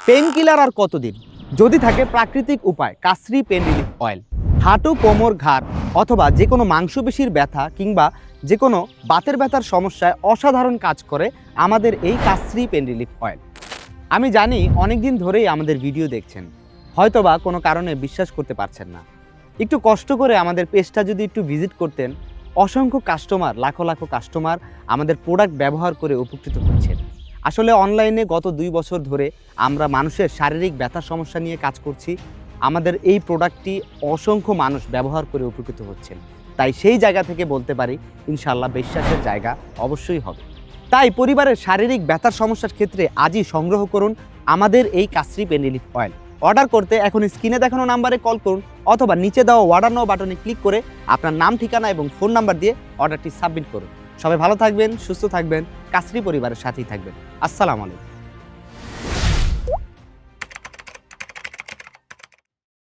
Pain killer আর কতদিন? যদি থাকে প্রাকৃতিক উপায় কাসরি পেন রিলিফ অয়েল। হাঁটু, কোমর, ঘাড় অথবা যে কোনো মাংসপেশির ব্যথা কিংবা যে কোনো বাতের ব্যথার সমস্যায় অসাধারণ কাজ করে আমাদের এই কাসরি পেন রিলিফ অয়েল। আমি জানি অনেক দিন ধরেই আমাদের ভিডিও দেখছেন, হয়তোবা কোনো কারণে বিশ্বাস করতে পারছেন না। একটু কষ্ট করে আমাদের পেজটা যদি একটু ভিজিট করতেন, অসংখ্য কাস্টমার, লাখো লাখো কাস্টমার আমাদের প্রোডাক্ট ব্যবহার করে উপকৃত হচ্ছেন। আসলে অনলাইনে গত 2 বছর ধরে আমরা মানুষের শারীরিক ব্যথার সমস্যা নিয়ে কাজ করছি। আমাদের এই প্রোডাক্টটি অসংখ্য মানুষ ব্যবহার করে উপকৃত হচ্ছেন। তাই সেই জায়গা থেকে বলতে পারি ইনশাআল্লাহ বিশ্বাসের জায়গা অবশ্যই হবে। তাই পরিবারের শারীরিক ব্যথার সমস্যার ক্ষেত্রে আজই সংগ্রহ করুন আমাদের এই কাসরি পেন রিলিফ অয়েল। অর্ডার করতে এখন স্ক্রিনে দেখানো নাম্বারে কল করুন অথবা নিচে দেওয়া অর্ডার নাও বাটনে ক্লিক করে আপনার নাম, ঠিকানা এবং ফোন নাম্বার দিয়ে অর্ডারটি সাবমিট করুন। সবাই ভালো থাকবেন, সুস্থ থাকবেন, কাসরি পরিবারের সাথেই থাকবেন। আসসালামু আলাইকুম।